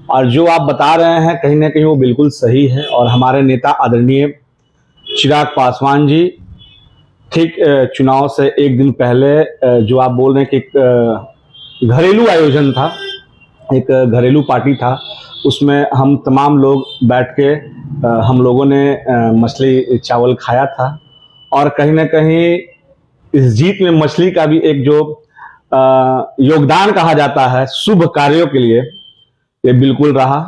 और जो आप बता रहे हैं कहीं ना कहीं वो बिल्कुल सही है। और हमारे नेता आदरणीय चिराग पासवान जी ठीक चुनाव से एक दिन पहले जो आप बोल रहे हैं कि एक घरेलू आयोजन था, एक घरेलू पार्टी था, उसमें हम तमाम लोग बैठ के हम लोगों ने मछली चावल खाया था। और कहीं ना कहीं इस जीत में मछली का भी एक जो योगदान कहा जाता है शुभ कार्यों के लिए, ये बिल्कुल रहा।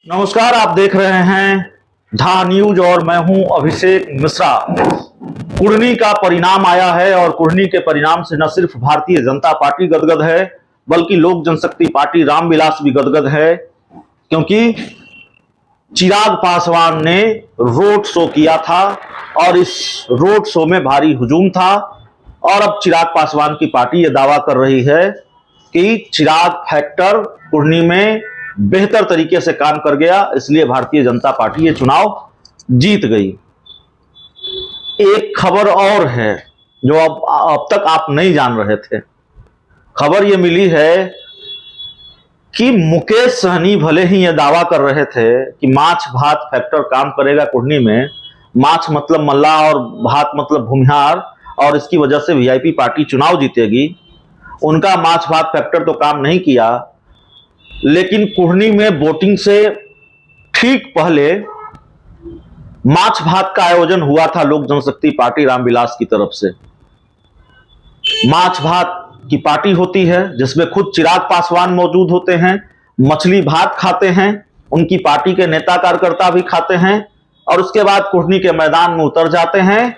नमस्कार, आप देख रहे हैं धा न्यूज और मैं हूं अभिषेक मिश्रा। कुढ़नी का परिणाम आया है और कुढ़नी के परिणाम से न सिर्फ भारतीय जनता पार्टी गदगद है बल्कि लोक जनशक्ति पार्टी रामविलास भी गदगद है, क्योंकि चिराग पासवान ने रोड शो किया था और इस रोड शो में भारी हुजूम था। और अब चिराग पासवान की पार्टी यह दावा कर रही है कि चिराग फैक्टर कुढ़नी में बेहतर तरीके से काम कर गया, इसलिए भारतीय जनता पार्टी ये चुनाव जीत गई। एक खबर और है जो अब तक आप नहीं जान रहे थे। खबर ये मिली है कि मुकेश सहनी भले ही यह दावा कर रहे थे कि माछ भात फैक्टर काम करेगा कुढ़नी में, माछ मतलब मल्ला और भात मतलब भूमिहार, और इसकी वजह से वीआईपी पार्टी चुनाव जीतेगी। उनका माछ भात फैक्टर तो काम नहीं किया, लेकिन कुढ़नी में वोटिंग से ठीक पहले माछ भात का आयोजन हुआ था लोक जनशक्ति पार्टी रामविलास की तरफ से। माछ भात की पार्टी होती है जिसमें खुद चिराग पासवान मौजूद होते हैं, मछली भात खाते हैं, उनकी पार्टी के नेता कार्यकर्ता भी खाते हैं और उसके बाद कुढ़नी के मैदान में उतर जाते हैं।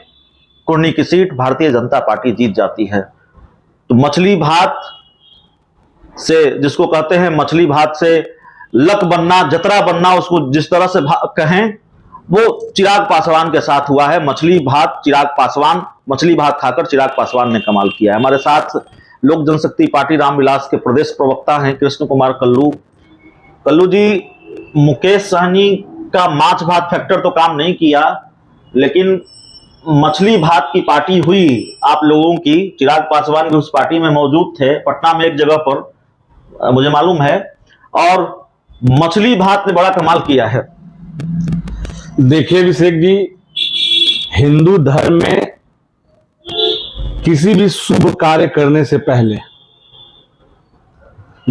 कुढ़नी की सीट भारतीय जनता पार्टी जीत जाती है। तो मछली भात से, जिसको कहते हैं मछली भात से लक बनना, जतरा बनना, उसको जिस तरह से कहें, वो चिराग पासवान के साथ हुआ है। मछली भात चिराग पासवान, मछली भात खाकर चिराग पासवान ने कमाल किया है। हमारे साथ लोक जनशक्ति पार्टी रामविलास के प्रदेश प्रवक्ता हैं कृष्ण कुमार कल्लू। कल्लू जी, मुकेश सहनी का माछ भात फैक्टर तो काम नहीं किया, लेकिन मछली भात की पार्टी हुई आप लोगों की। चिराग पासवान भी उस पार्टी में मौजूद थे, पटना में एक जगह पर, मुझे मालूम है, और मछली भात ने बड़ा कमाल किया है। देखिए अभिषेक जी, हिंदू धर्म में किसी भी शुभ कार्य करने से पहले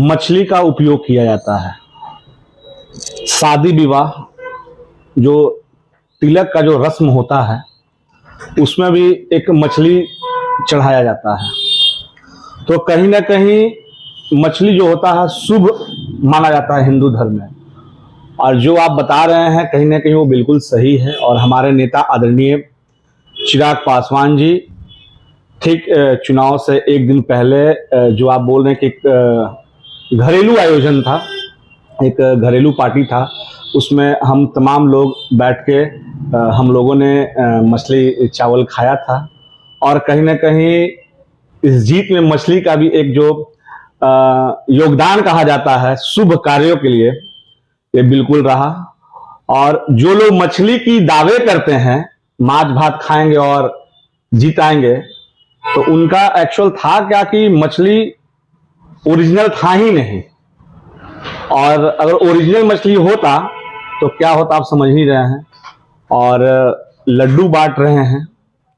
मछली का उपयोग किया जाता है। शादी विवाह, जो तिलक का जो रस्म होता है, उसमें भी एक मछली चढ़ाया जाता है। तो कहीं ना कहीं मछली जो होता है शुभ माना जाता है हिंदू धर्म में। और जो आप बता रहे हैं कहीं ना कहीं वो बिल्कुल सही है। और हमारे नेता आदरणीय चिराग पासवान जी ठीक चुनाव से एक दिन पहले जो आप बोल रहे हैं कि एक घरेलू आयोजन था, एक घरेलू पार्टी था, उसमें हम तमाम लोग बैठ के हम लोगों ने मछली चावल खाया था। और कहीं ना कहीं इस जीत में मछली का भी एक जो योगदान कहा जाता है शुभ कार्यों के लिए, ये बिल्कुल रहा। और जो लोग मछली की दावे करते हैं माछ भात खाएंगे और जीताएंगे, तो उनका एक्चुअल था क्या कि मछली ओरिजिनल था ही नहीं। और अगर ओरिजिनल मछली होता तो क्या होता आप समझ ही रहे हैं। और लड्डू बांट रहे हैं,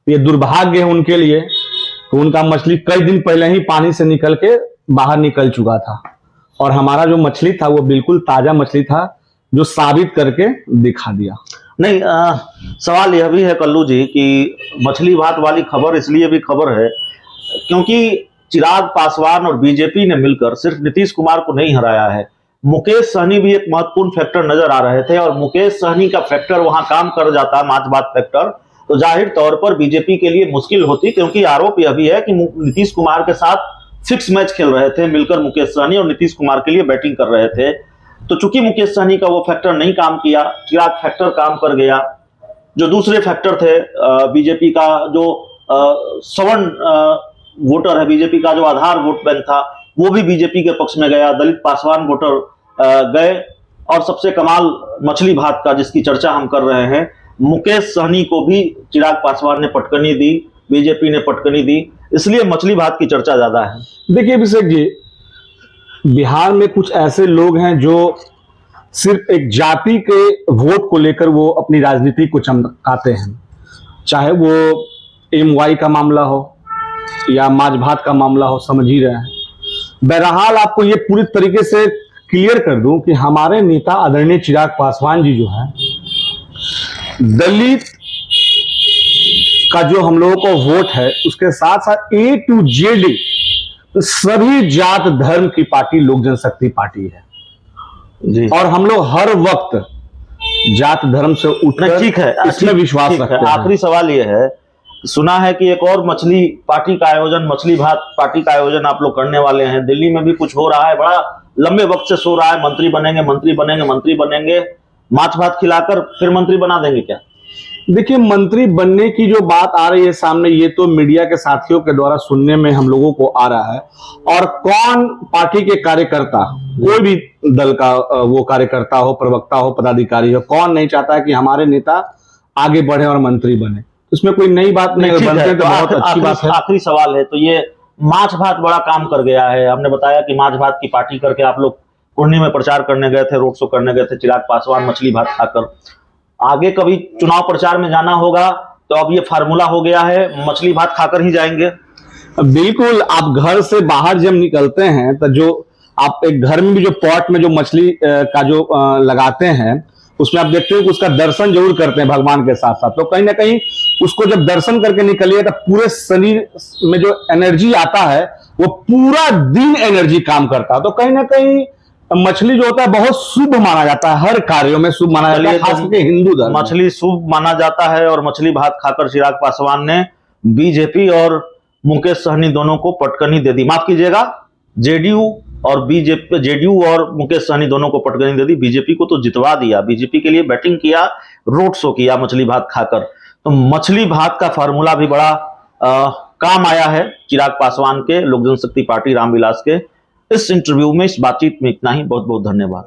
ये दुर्भाग्य है उनके लिए कि उनका मछली कई दिन पहले ही पानी से निकल के बाहर निकल चुका था। और हमारा जो मछली था वो बिल्कुल ताजा मछली था, जो साबित करके दिखा दिया। नहीं, सवाल यह भी है कल्लू जी कि मछली भात वाली खबर इसलिए भी खबर है क्योंकि चिराग पासवान और बीजेपी ने मिलकर सिर्फ नीतीश कुमार को नहीं हराया है, मुकेश सहनी भी एक महत्वपूर्ण फैक्टर नजर आ रहे थे। और मुकेश सहनी का फैक्टर वहां काम कर जाता, माछ भात फैक्टर, तो जाहिर तौर पर बीजेपी के लिए मुश्किल होती, क्योंकि आरोप यह भी है कि नीतीश कुमार के साथ फिक्स मैच खेल रहे थे मिलकर मुकेश सहनी, और नीतीश कुमार के लिए बैटिंग कर रहे थे। तो चूंकि मुकेश सहनी का वो फैक्टर नहीं काम किया, चिराग फैक्टर काम कर गया। जो दूसरे फैक्टर थे बीजेपी का, जो सवर्ण वोटर है बीजेपी का, जो आधार वोट बैंक था, वो भी बीजेपी के पक्ष में गया। दलित पासवान वोटर गए। और सबसे कमाल मछली भात का, जिसकी चर्चा हम कर रहे हैं, मुकेश सहनी को भी चिराग पासवान ने पटकनी दी, बीजेपी ने पटकनी दी, इसलिए मछली भात की चर्चा ज्यादा है। देखिए अभिषेक जी, बिहार में कुछ ऐसे लोग हैं जो सिर्फ एक जाति के वोट को लेकर वो अपनी राजनीति को चमकाते हैं, चाहे वो MY का मामला हो या माछ भात का मामला हो, समझ ही रहे हैं। बहरहाल आपको ये पूरी तरीके से क्लियर कर दूं कि हमारे नेता आदरणीय चिराग पासवान जी जो है, दलित का जो हम लोगों को वोट है उसके साथ साथ A to Z सभी जात धर्म की पार्टी लोक जनशक्ति पार्टी है जी। और हम लोग हर वक्त जात धर्म से उठकर ठीक है, इसमें विश्वास ठीक रखते है। हैं। आखिरी सवाल ये है, सुना है कि एक और मछली पार्टी का आयोजन, मछली भात पार्टी का आयोजन आप लोग करने वाले हैं। दिल्ली में भी कुछ हो रहा है, बड़ा लंबे वक्त से सो रहा है, मंत्री बनेंगे मंत्री बनेंगे मंत्री बनेंगे। माछ भात खिलाकर फिर मंत्री बना देंगे क्या? देखिए, मंत्री बनने की जो बात आ रही है सामने, ये तो मीडिया के साथियों के द्वारा सुनने में हम लोगों को आ रहा है। और कौन पार्टी के कार्यकर्ता, कोई भी दल का वो कार्यकर्ता हो, प्रवक्ता हो, पदाधिकारी हो, कौन नहीं चाहता है कि हमारे नेता आगे बढ़े और मंत्री बने? इसमें कोई नई बात नहीं, ठीक बनते है, तो बहुत अच्छी बात है। आखिरी सवाल है, तो ये माछ भात बड़ा काम कर गया है। हमने बताया कि माछ भात की पार्टी करके आप लोग कुर्नी में प्रचार करने गए थे, रोड शो करने गए थे, चिराग पासवान मछली भात खाकर। आगे कभी चुनाव प्रचार में जाना होगा तो अब ये फार्मूला हो गया है, मछली भात खाकर ही जाएंगे। बिल्कुल, आप घर से बाहर जब निकलते हैं तो जो आप एक घर में भी जो पॉट में जो मछली का जो लगाते हैं, उसमें आप देखते हो कि उसका दर्शन जरूर करते हैं भगवान के साथ साथ। तो कहीं ना कहीं उसको जब दर्शन करके निकलिए तो पूरे शरीर में जो एनर्जी आता है वो पूरा दिन एनर्जी काम करता है। तो कहीं ना कहीं मछली जो होता है बहुत शुभ माना जाता है, हर कार्यों में शुभ माना जाता है, खास करके हिंदू धर्म में। मछली शुभ माना जाता है और मछली भात खाकर चिराग पासवान ने बीजेपी और मुकेश सहनी दोनों को पटकनी दे दी। माफ कीजिएगा, जेडीयू और बीजेपी, जेडीयू और मुकेश सहनी दोनों को पटकनी दे दी। बीजेपी को तो जितवा दिया, बीजेपी के लिए बैटिंग किया, रोड शो किया मछली भात खाकर। तो मछली भात का फार्मूला भी बड़ा काम आया है चिराग पासवान के, लोक जनशक्ति पार्टी रामविलास के। इस इंटरव्यू में, इस बातचीत में इतना ही। बहुत बहुत धन्यवाद।